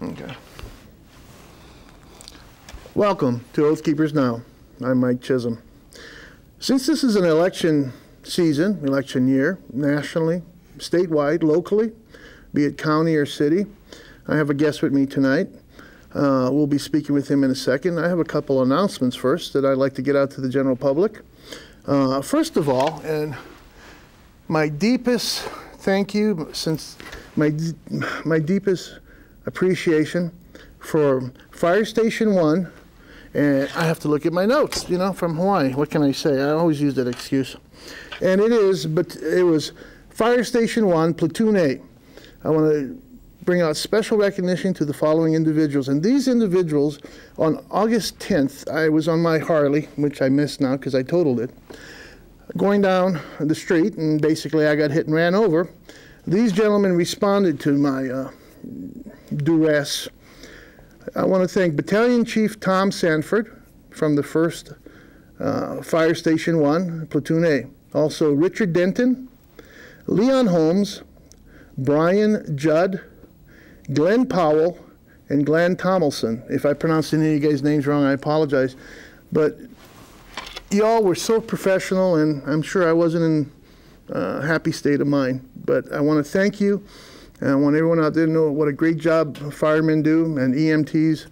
Okay. Welcome to Oath Keepers Now. I'm Mike Chisholm. Since this is an election season, election year, nationally, statewide, locally, be it county or city, I have a guest with me tonight. We'll be speaking with him in a second. I have a couple announcements first that I'd like to get out to the general public. First of all, and my deepest thank you, since my deepest appreciation for Fire Station 1, and I have to look at my notes, you know, from Hawaii. What can I say? I always use that excuse. And it was Fire Station 1, Platoon 8. I want to bring out special recognition to the following individuals. And these individuals, on August 10th, I was on my Harley, which I missed now because I totaled it, going down the street, and basically I got hit and ran over. These gentlemen responded to my duress. I want to thank Battalion Chief Tom Sanford from the 1st Fire Station 1, Platoon A. Also Richard Denton, Leon Holmes, Brian Judd, Glenn Powell, and Glenn Tomlinson. If I pronounced any of you guys' names wrong, I apologize. But y'all were so professional, and I'm sure I wasn't in a happy state of mind. But I want to thank you. And I want everyone out there to know what a great job firemen do and EMTs.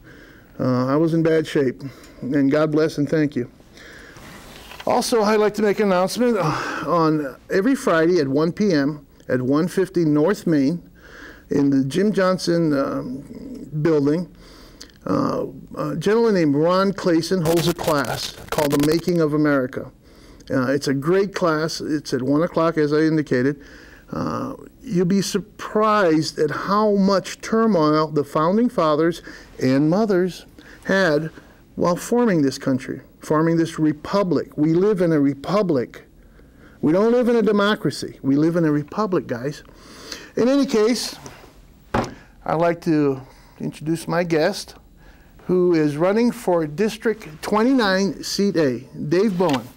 I was in bad shape, and God bless and thank you. Also, I'd like to make an announcement on every Friday at 1 p.m. at 150 North Main in the Jim Johnson building. A gentleman named Ron Clayson holds a class called The Making of America. It's a great class. It's at 1 o'clock, as I indicated. You'll be surprised at how much turmoil the founding fathers and mothers had while forming this country, forming this republic. We live in a republic. We don't live in a democracy. We live in a republic, guys. In any case, I'd like to introduce my guest, who is running for District 29, Seat A, Dave Bowen.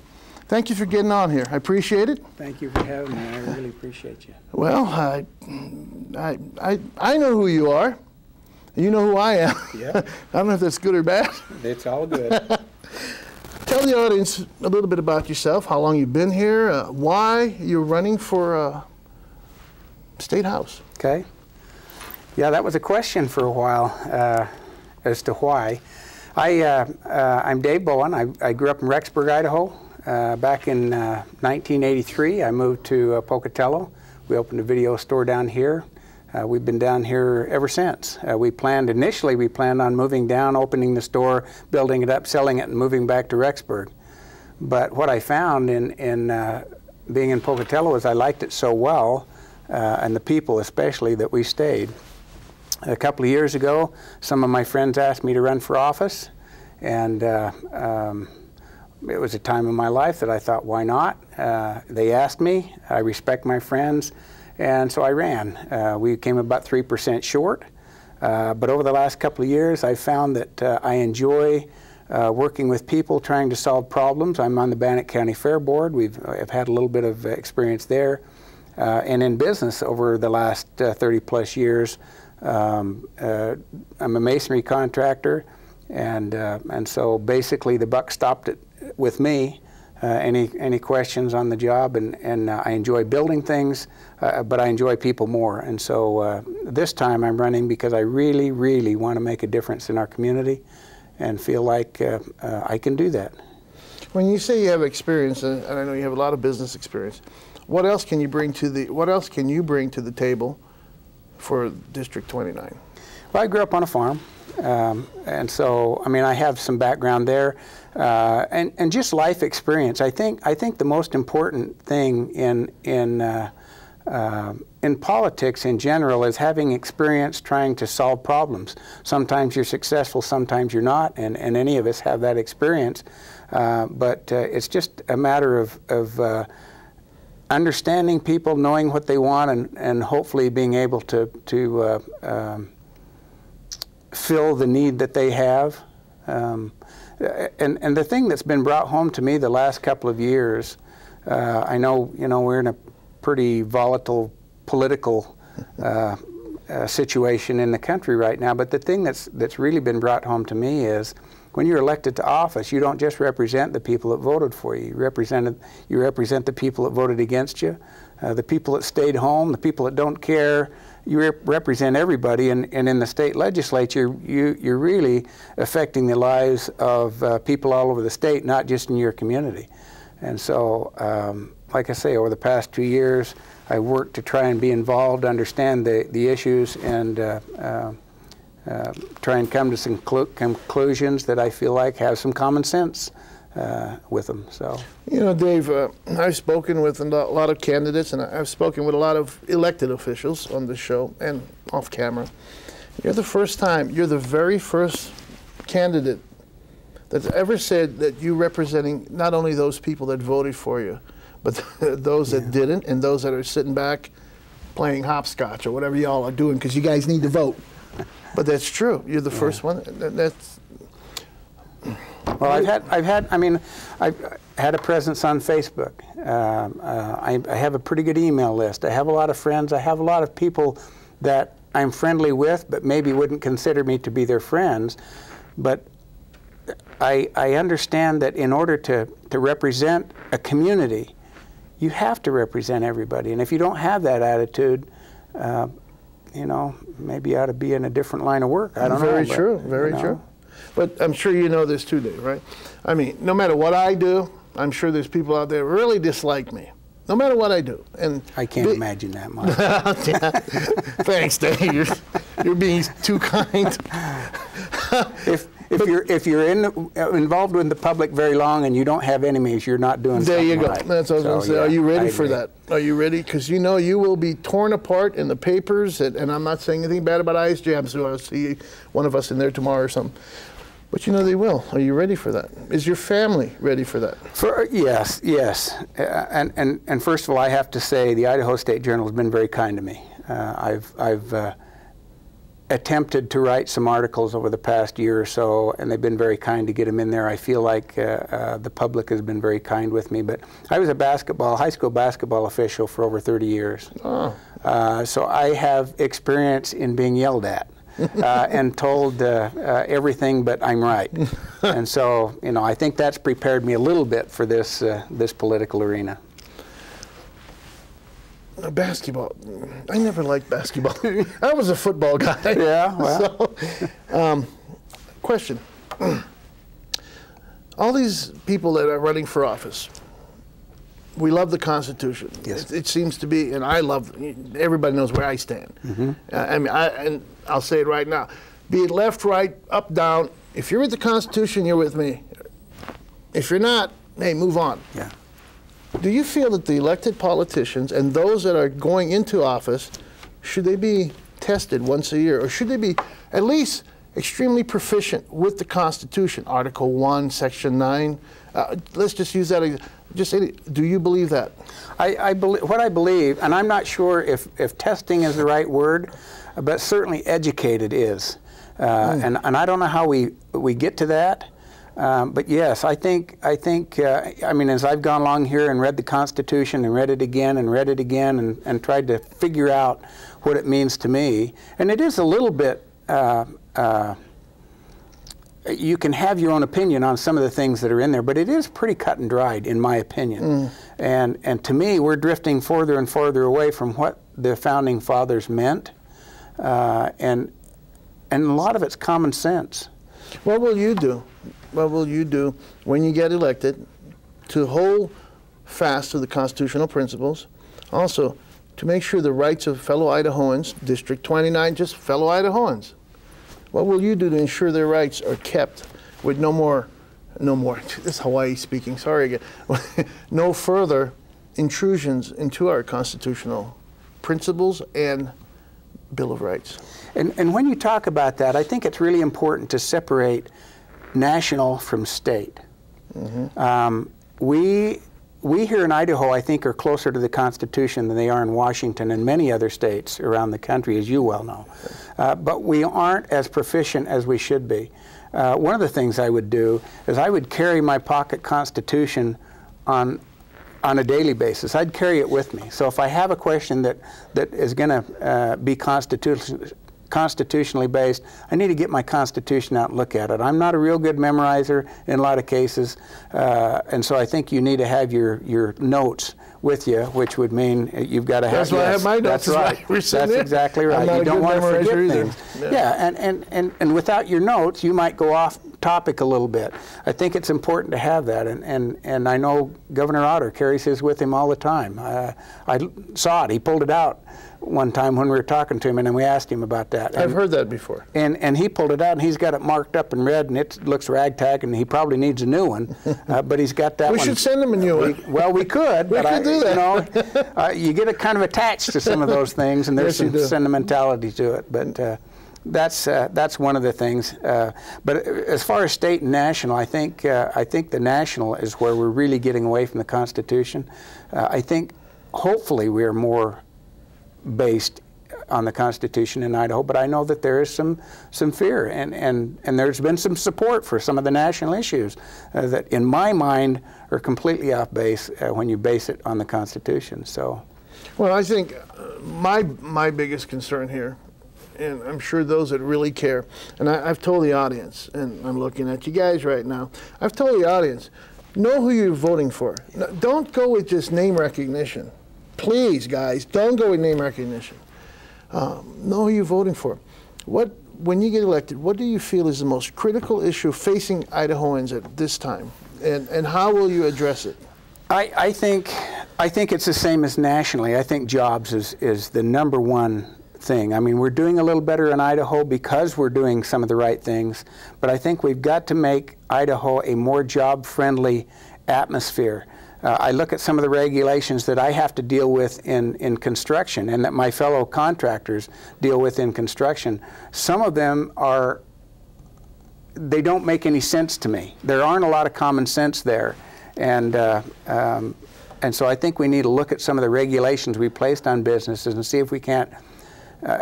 Thank you for getting on here. I appreciate it. Thank you for having me. I really appreciate you. Well, I know who you are. You know who I am. Yeah. I don't know if that's good or bad. It's all good. Tell the audience a little bit about yourself, how long you've been here, why you're running for State House. Okay. Yeah, that was a question for a while as to why. I'm Dave Bowen. I grew up in Rexburg, Idaho. Back in 1983, I moved to Pocatello. We opened a video store down here. We've been down here ever since. Initially we planned on moving down, opening the store, building it up, selling it, and moving back to Rexburg. But what I found in being in Pocatello is I liked it so well, and the people especially, that we stayed. A couple of years ago, some of my friends asked me to run for office, and it was a time in my life that I thought, why not? They asked me. I respect my friends, and so I ran. We came about 3% short, but over the last couple of years, I found that I enjoy working with people, trying to solve problems. I'm on the Bannock County Fair Board. I've had a little bit of experience there, and in business over the last 30-plus years. I'm a masonry contractor, and so basically the buck stopped with me. Any questions on the job, and I enjoy building things, but I enjoy people more. And so this time I'm running because I really, really want to make a difference in our community, and feel like I can do that. When you say you have experience, and I know you have a lot of business experience, what else can you bring to the table for District 29? Well, I grew up on a farm, and so I mean I have some background there, and just life experience. I think the most important thing in politics in general is having experience trying to solve problems. Sometimes you're successful, sometimes you're not, and any of us have that experience. But it's just a matter of understanding people, knowing what they want, and hopefully being able to fill the need that they have. And the thing that's been brought home to me the last couple of years, I know we're in a pretty volatile political situation in the country right now. But the thing that's really been brought home to me is when you're elected to office, you don't just represent the people that voted for you. You represent the people that voted against you, the people that stayed home, the people that don't care. You represent everybody, and in the state legislature, you're really affecting the lives of people all over the state, not just in your community. And so, like I say, over the past 2 years, I worked to try and be involved, understand the issues, and try and come to some conclusions that I feel like have some common sense with them. So, you know, Dave, I've spoken with a lot of candidates, and I've spoken with a lot of elected officials on the show and off camera. You're the very first candidate that's ever said that you're representing not only those people that voted for you, but those that didn't, and those that are sitting back playing hopscotch or whatever y'all are doing because you guys need to vote. But that's true. You're the first one. That's. Well, I've had a presence on Facebook. I have a pretty good email list. I have a lot of friends. I have a lot of people that I'm friendly with, but maybe wouldn't consider me to be their friends. But I understand that in order to represent a community, you have to represent everybody. And if you don't have that attitude, you know, maybe you ought to be in a different line of work. I don't know. Very true. Very true. But I'm sure you know this too, Dave, right? I mean, no matter what I do, I'm sure there's people out there who really dislike me. No matter what I do. And I can't imagine that much. Thanks, Dave. You're being too kind. If you're involved with the public very long and you don't have enemies, you're not doing something right. There you go. That's what I was going to say. Are you ready for that? Are you ready? Because you know you will be torn apart in the papers, and I'm not saying anything bad about ISJ. So I'll see one of us in there tomorrow or something. But you know they will. Are you ready for that? Is your family ready for that? Yes. And first of all, I have to say the Idaho State Journal has been very kind to me. I've attempted to write some articles over the past year or so, and they've been very kind to get them in there. I feel like the public has been very kind with me. But I was a high school basketball official for over 30 years. Oh. So I have experience in being yelled at and told everything but I'm right. And so, you know, I think that's prepared me a little bit for this political arena. Basketball. I never liked basketball. I was a football guy. Yeah, well. So, question. All these people that are running for office, we love the Constitution. Yes. It seems to be, and I love, everybody knows where I stand. Mm-hmm. And I'll say it right now. Be it left, right, up, down. If you're with the Constitution, you're with me. If you're not, hey, move on. Yeah. Do you feel that the elected politicians and those that are going into office, should they be tested once a year, or should they be at least extremely proficient with the Constitution, Article 1, Section 9? Let's just use that. Just say, do you believe that? I believe what I believe, and I'm not sure if testing is the right word, but certainly educated is, and I don't know how we get to that. But yes, I think, I mean, as I've gone along here and read the Constitution and read it again and tried to figure out what it means to me, and it is a little bit, you can have your own opinion on some of the things that are in there, but it is pretty cut and dried, in my opinion. And to me, we're drifting further and further away from what the Founding Fathers meant, and a lot of it's common sense. What will you do? What will you do when you get elected to hold fast to the constitutional principles, also to make sure the rights of fellow Idahoans, District 29, just fellow Idahoans, what will you do to ensure their rights are kept with no more, this is Hawaii speaking, sorry again, no further intrusions into our constitutional principles and Bill of Rights? And when you talk about that, I think it's really important to separate national from state. Mm-hmm. We here in Idaho, I think, are closer to the Constitution than they are in Washington and many other states around the country, as you well know. But we aren't as proficient as we should be. One of the things I would do is I would carry my pocket Constitution on on a daily basis. I'd carry it with me. So if I have a question that is going to be constitutionally based, I need to get my Constitution out and look at it. I'm not a real good memorizer in a lot of cases, and so I think you need to have your notes with you, which would mean you've got to have. That's why I have my notes. That's right. That's exactly right. You don't want to forget things. Yeah, and without your notes, you might go off topic a little bit. I think it's important to have that, and I know Governor Otter carries his with him all the time. I saw it. He pulled it out one time when we were talking to him, and then we asked him about that. I've heard that before. And he pulled it out, and he's got it marked up in red, and it looks ragtag, and he probably needs a new one. But he's got that one. We should send him a new one. Well, we could. We could do that. You know, you get it kind of attached to some of those things, and there's some sentimentality to it. But that's one of the things. But as far as state and national, I think the national is where we're really getting away from the Constitution. I think hopefully we are more based on the Constitution in Idaho, but I know that there is some fear, and there's been some support for some of the national issues that, in my mind, are completely off base when you base it on the Constitution. So, well, I think my biggest concern here, and I'm sure those that really care, and I've told the audience, and I'm looking at you guys right now, I've told the audience, know who you're voting for. Don't go with just name recognition. Please, guys, don't go with name recognition. Know who you're voting for. When you get elected, what do you feel is the most critical issue facing Idahoans at this time, and how will you address it? I think it's the same as nationally. I think jobs is the #1 thing. I mean, we're doing a little better in Idaho because we're doing some of the right things, but I think we've got to make Idaho a more job-friendly atmosphere. I look at some of the regulations that I have to deal with in construction, and that my fellow contractors deal with in construction. Some of them they don't make any sense to me. There aren't a lot of common sense there, and so I think we need to look at some of the regulations we placed on businesses and see if we can't,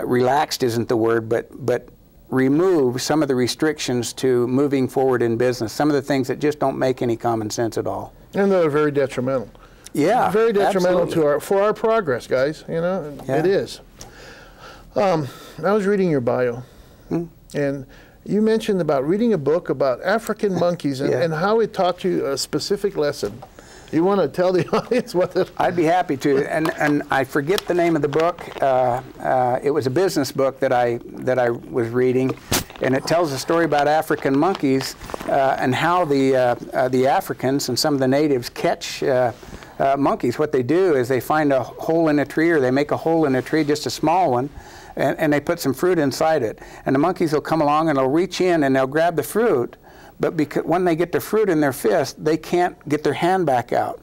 relaxed isn't the word, but remove some of the restrictions to moving forward in business, some of the things that just don't make any common sense at all. And they're very detrimental. Yeah, very detrimental absolutely. for our progress, guys. You know, yeah. It is. I was reading your bio, and you mentioned about reading a book about African monkeys and how it taught you a specific lesson. You want to tell the audience what that? I'd be happy to, and I forget the name of the book. It was a business book that I was reading, and it tells a story about African monkeys and how the Africans and some of the natives catch monkeys. What they do is they find a hole in a tree, or they make a hole in a tree, just a small one, and they put some fruit inside it. And the monkeys will come along and they'll reach in and they'll grab the fruit. But because when they get the fruit in their fist, they can't get their hand back out.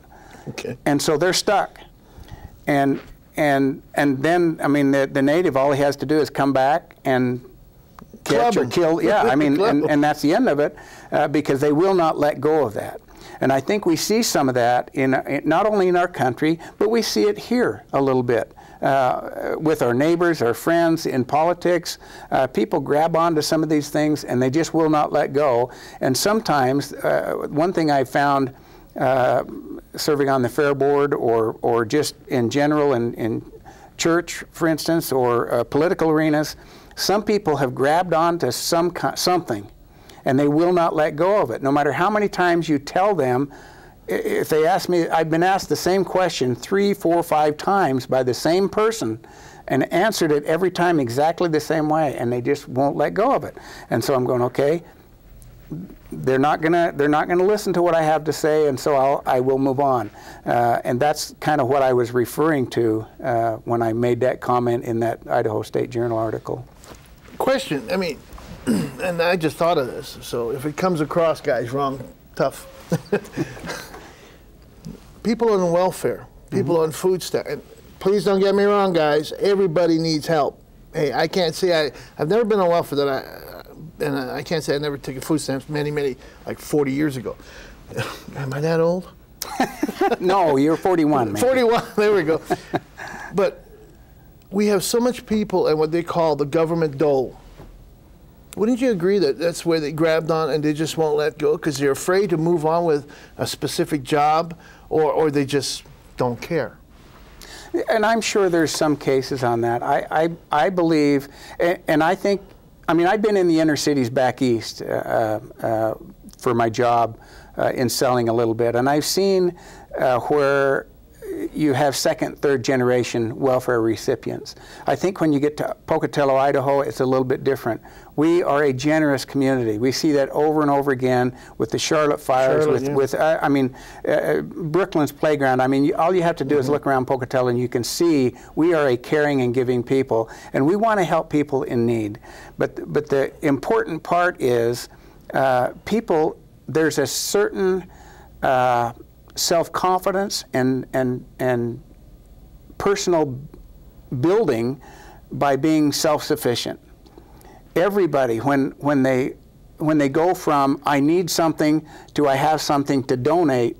Okay. And so they're stuck. And then, I mean, the native, all he has to do is come back and catch or kill. Yeah, I mean, and that's the end of it, because they will not let go of that. And I think we see some of that not only in our country, but we see it here a little bit. With our neighbors, our friends, in politics, people grab onto some of these things and they just will not let go. And sometimes, one thing I found serving on the fair board or just in general in church, for instance, or political arenas, some people have grabbed onto something and they will not let go of it. No matter how many times you tell them. If they ask me, I've been asked the same question 3, 4, 5 times by the same person and answered it every time exactly the same way, and they just won't let go of it. And so I'm going, okay, they're not gonna listen to what I have to say, and so I will move on. And that's kind of what I was referring to when I made that comment in that Idaho State Journal article. Question, I mean, and I just thought of this, so if it comes across, guys, wrong, tough. People on welfare, people on food stamps, and please don't get me wrong, guys, everybody needs help. Hey, I can't say I've never been on welfare and I can't say I never took food stamps many, like 40 years ago. Am I that old? No, you're 41. Maybe. 41, there we go. But we have so much people and what they call the government dole. Wouldn't you agree that that's where they grabbed on and they just won't let go because they're afraid to move on with a specific job, or they just don't care? And I'm sure there's some cases on that. I believe, and I think, I mean, I've been in the inner cities back east for my job in selling a little bit, and I've seen where you have second, third generation welfare recipients. I think when you get to Pocatello, Idaho, it's a little bit different. We are a generous community. We see that over and over again with the Charlotte fires, I mean, Brooklyn's playground. I mean, all you have to do is look around Pocatello and you can see we are a caring and giving people, and we want to help people in need. But the important part is people, there's a certain self-confidence and personal building by being self-sufficient. Everybody, when they go from I need something to I have something to donate,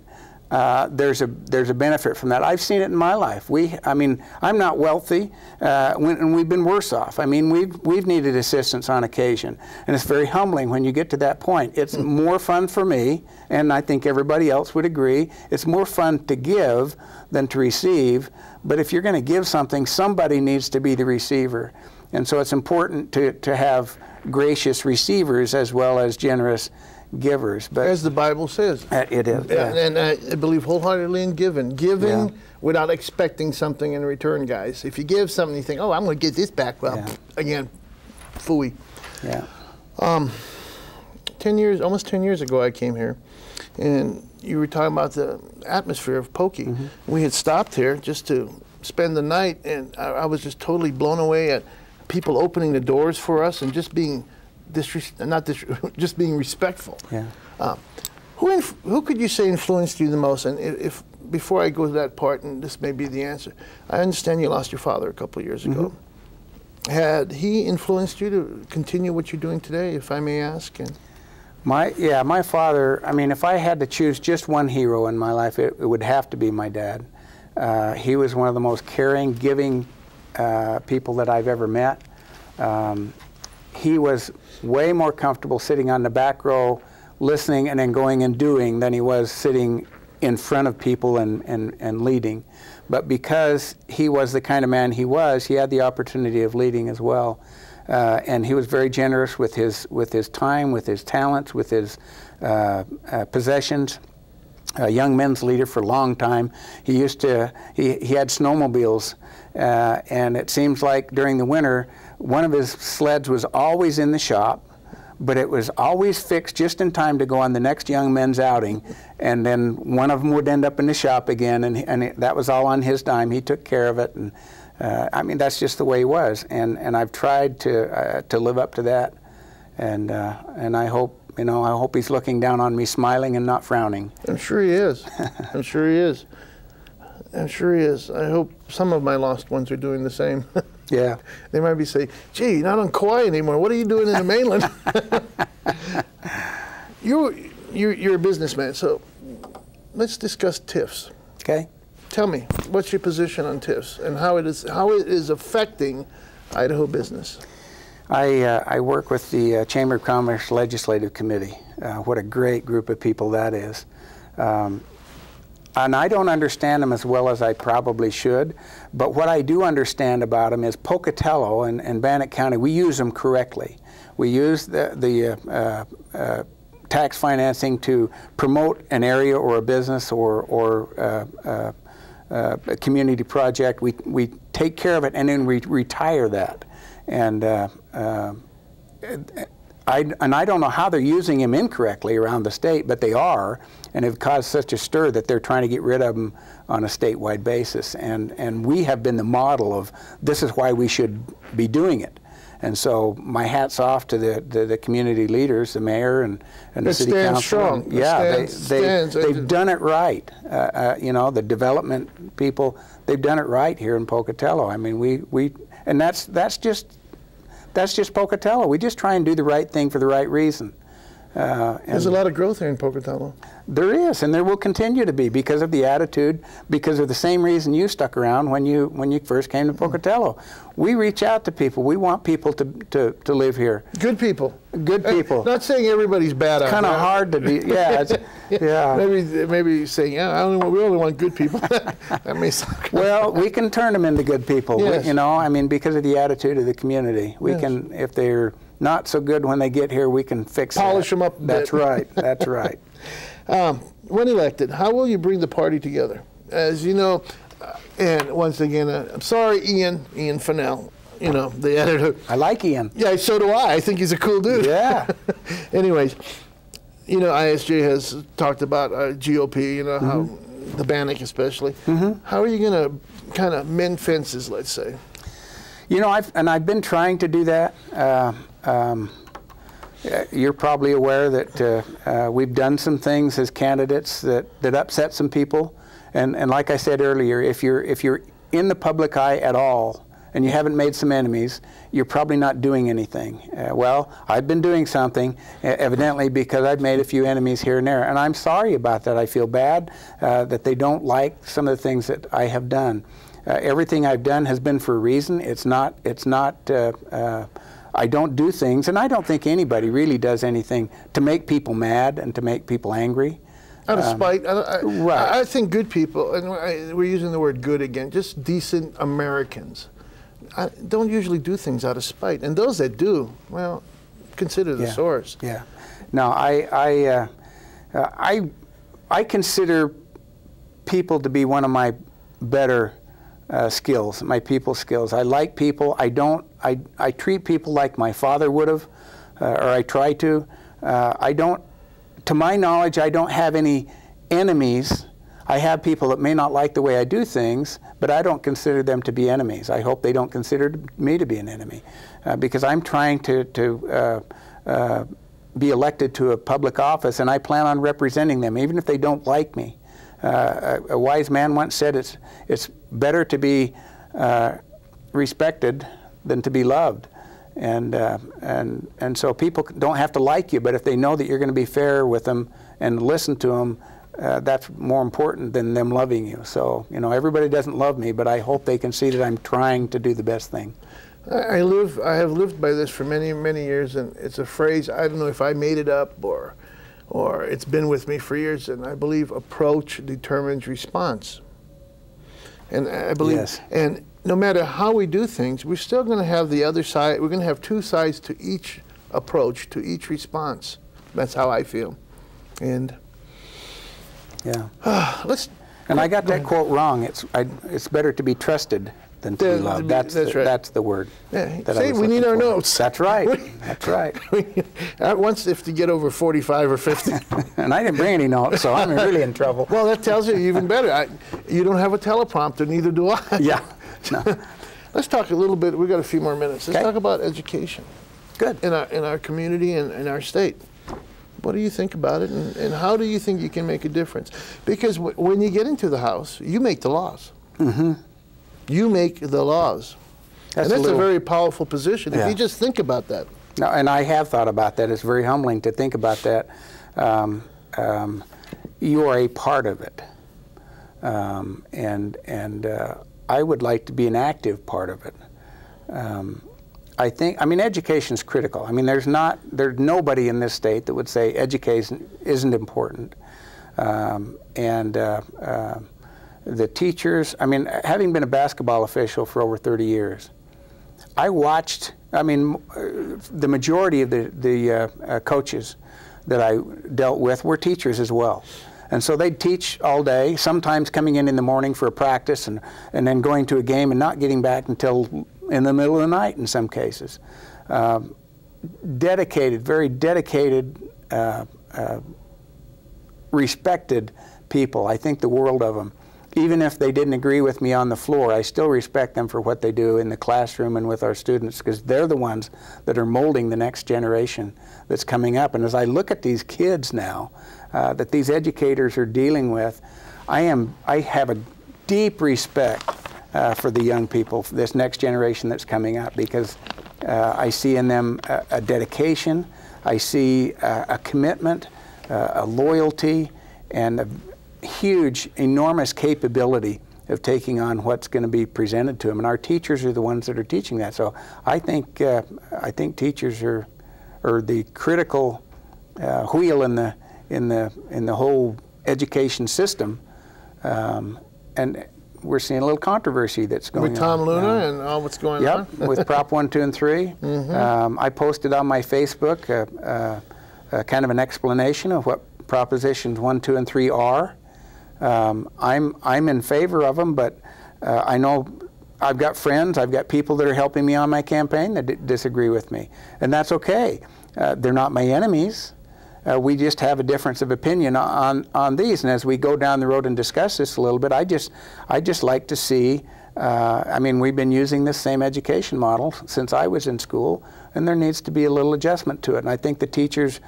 there's a benefit from that. I've seen it in my life. I mean, I'm not wealthy, and we've been worse off. I mean, we've needed assistance on occasion, and it's very humbling when you get to that point. It's more fun for me, and I think everybody else would agree. It's more fun to give than to receive. But if you're going to give something, somebody needs to be the receiver, and so it's important to have gracious receivers as well as generous givers. But as the Bible says. It is. And I believe wholeheartedly in giving. Giving without expecting something in return, guys. If you give something, you think, oh, I'm going to get this back. Well, again, phooey. Yeah. 10 years, almost 10 years ago, I came here, and you were talking about the atmosphere of Pokey. We had stopped here just to spend the night, and I was just totally blown away at people opening the doors for us and just being just being respectful. Yeah. Who could you say influenced you the most? And if before I go to that part, and this may be the answer, I understand you lost your father a couple of years ago. Had he influenced you to continue what you're doing today, if I may ask? And my father, I mean, if I had to choose just one hero in my life, it would have to be my dad. He was one of the most caring, giving people that I've ever met. He was way more comfortable sitting on the back row, listening and then going and doing than he was sitting in front of people and leading. But because he was the kind of man he was, he had the opportunity of leading as well. And he was very generous with his time, with his talents, with his possessions. A young men's leader for a long time. He had snowmobiles, and it seems like during the winter, one of his sleds was always in the shop, but it was always fixed just in time to go on the next young men's outing, and then one of them would end up in the shop again, and that was all on his dime. He took care of it, and I mean, that's just the way he was, and I've tried to live up to that, and I hope, I hope he's looking down on me smiling and not frowning. I'm sure he is. I'm sure he is. I'm sure he is. I hope some of my lost ones are doing the same. Yeah. They might be saying, gee, you're not on Kauai anymore. What are you doing in the mainland? You're a businessman, so let's discuss TIFs. Okay. Tell me, what's your position on TIFs and how it is affecting Idaho business? I work with the Chamber of Commerce Legislative Committee. What a great group of people that is. And I don't understand them as well as I probably should, but what I do understand about them is Pocatello and Bannock County, we use them correctly. We use the tax financing to promote an area or a business or a community project. We take care of it and then we retire that. And I don't know how they're using him incorrectly around the state, but they are, and have caused such a stir that they're trying to get rid of them on a statewide basis. And we have been the model of this is why we should be doing it. And so my hat's off to the community leaders, the mayor and the city council. Strong. Yeah, they've done it right. The development people, they've done it right here in Pocatello. I mean, and that's just Pocatello. We just try and do the right thing for the right reason. There's a lot of growth here in Pocatello. There is, and there will continue to be because of the attitude, because of the same reason you stuck around when you first came to Pocatello. We reach out to people. We want people to live here. Good people. Good people. Not saying everybody's bad. It's kind of hard to be. Yeah. Maybe saying, yeah, we only want good people. That may sound. Well, we can turn them into good people. Yes. You know, I mean, because of the attitude of the community, we can. If they're not so good when they get here, we can fix polish them up a bit. That's right. That's right. When elected, how will you bring the party together? As you know, and once again, I'm sorry, Ian Fennell, you know, the editor. I like Ian. Yeah, so do I. I think he's a cool dude. Yeah. Anyways, you know, ISJ has talked about GOP, you know, how the Bannock especially. How are you going to kind of mend fences, let's say? You know, I've been trying to do that. You're probably aware that we've done some things as candidates that upset some people, and like I said earlier, if you're in the public eye at all and you haven't made some enemies, you're probably not doing anything. Well, I've been doing something, evidently, because I've made a few enemies here and there, and I'm sorry about that. I feel bad that they don't like some of the things that I have done. Everything I've done has been for a reason. It's not. I don't do things, and I don't think anybody really does anything to make people mad and to make people angry. Out of spite. Right. I think good people, and we're using the word good again, just decent Americans, don't usually do things out of spite. And those that do, well, consider the source. Yeah. No, I consider people to be one of my better skills, my people skills. I like people. I treat people like my father would have, or I try to. To my knowledge, I don't have any enemies. I have people that may not like the way I do things, but I don't consider them to be enemies. I hope they don't consider me to be an enemy, because I'm trying to be elected to a public office, and I plan on representing them, even if they don't like me. A wise man once said, it's better to be respected than to be loved. And so people don't have to like you, but if they know that you're going to be fair with them and listen to them, that's more important than them loving you. So, you know, everybody doesn't love me, but I hope they can see that I'm trying to do the best thing. I have lived by this for many, many years, and it's a phrase, I don't know if I made it up or it's been with me for years, and I believe approach determines response. And I believe, and no matter how we do things, we're still going to have the other side. We're going to have two sides to each approach, to each response. That's how I feel. And and I got that quote wrong. It's better to be trusted than to be loved. That's right. That's the word. Yeah. See, we need our notes. That's right. That's right. Once if to get over 45 or 50. And I didn't bring any notes, so I'm really in trouble. Well, that tells you even better. You don't have a teleprompter, neither do I. Yeah. No. Let's talk a little bit. We've got a few more minutes. Let's talk about education. Good. In our community and in our state. What do you think about it, and how do you think you can make a difference? Because when you get into the House, you make the laws. You make the laws. That's a very powerful position. If you just think about that. No, and I have thought about that. It's very humbling to think about that. You are a part of it. I would like to be an active part of it. I mean, education's critical. I mean, there's nobody in this state that would say education isn't important. The teachers, I mean, having been a basketball official for over 30 years, I watched, I mean, the majority of the coaches that I dealt with were teachers as well. And so they'd teach all day, sometimes coming in the morning for a practice and then going to a game and not getting back until in the middle of the night in some cases. Dedicated, very dedicated, respected people. I think the world of them. Even if they didn't agree with me on the floor, I still respect them for what they do in the classroom and with our students, because they're the ones that are molding the next generation that's coming up. And as I look at these kids now that these educators are dealing with, I have a deep respect for the young people, for this next generation that's coming up, because I see in them a dedication, I see a commitment, a loyalty, and a huge, enormous capability of taking on what's going to be presented to them. And our teachers are the ones that are teaching that. So I think teachers are the critical wheel in the whole education system. And we're seeing a little controversy that's going on. With Tom Luna and all what's going on? Yep, with Prop 1, 2, and 3. I posted on my Facebook kind of an explanation of what Propositions 1, 2, and 3 are. I'm in favor of them, but I know I've got friends, I've got people that are helping me on my campaign that disagree with me. And that's okay. They're not my enemies. We just have a difference of opinion on these, and as we go down the road and discuss this a little bit, I just like to see. I mean, we've been using this same education model since I was in school, and there needs to be a little adjustment to it. And I think the teachers,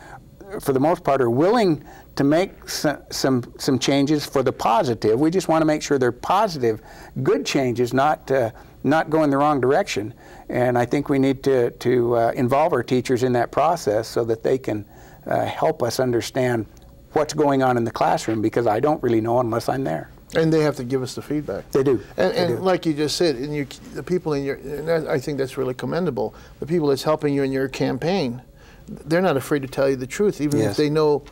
for the most part, are willing to make some changes for the positive. We just want to make sure they're positive, good changes, not going the wrong direction. And I think we need to involve our teachers in that process so that they can help us understand what's going on in the classroom, because I don't really know unless I'm there. And they have to give us the feedback. They do. And like you just said, the people in your, and I think that's really commendable, the people that's helping you in your campaign, they're not afraid to tell you the truth, even if they know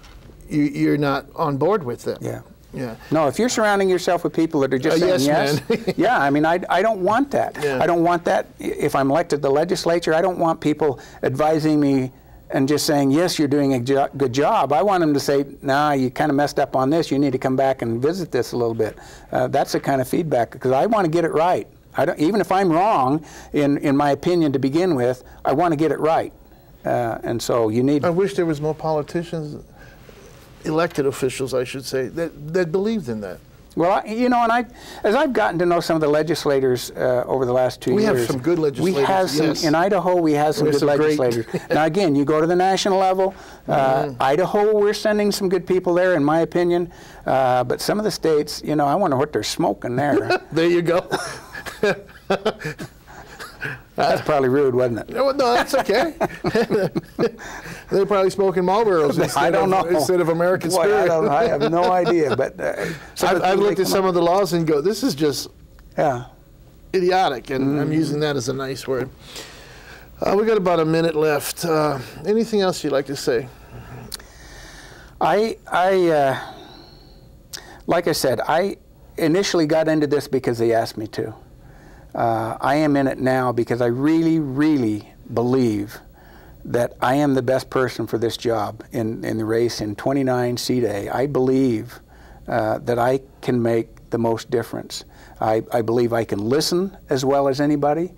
you're not on board with them. Yeah. Yeah. No, if you're surrounding yourself with people that are just saying yes, yeah, I mean, I don't want that. Yeah. I don't want that. If I'm elected to the legislature, I don't want people advising me and just saying, yes, you're doing a good job. I want them to say, nah, you kind of messed up on this. You need to come back and visit this a little bit. That's the kind of feedback, because I want to get it right. Even if I'm wrong in my opinion to begin with, I want to get it right. And so you need... I wish there was more politicians, elected officials, I should say, that believed in that. Well, you know, and as I've gotten to know some of the legislators over the last 2 years, we have some good legislators. We have some in Idaho. We have some good legislators. Now, again, you go to the national level. Idaho, we're sending some good people there, in my opinion. But some of the states, you know, I wonder what they're smoking there. There you go. That's probably rude, wasn't it? No, that's okay. They're probably smoking Marlboros instead of American Spirit. I have no idea. But I've looked at some of the laws and go, this is just idiotic, and I'm using that as a nice word. We got about a minute left. Anything else you'd like to say? Like I said, I initially got into this because they asked me to. I am in it now because I really, really believe that I am the best person for this job in the race in 29 seat A. I believe that I can make the most difference. I believe I can listen as well as anybody,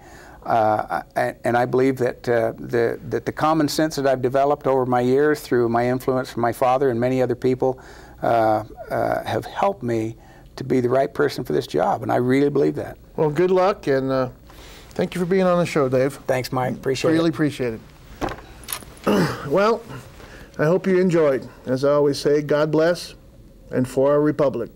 and I believe that the common sense that I've developed over my years through my influence from my father and many other people have helped me to be the right person for this job, and I really believe that. Well, good luck, and thank you for being on the show, Dave. Thanks, Mike. Appreciate it. Really appreciate it. Well, I hope you enjoyed. As I always say, God bless, and for our republic.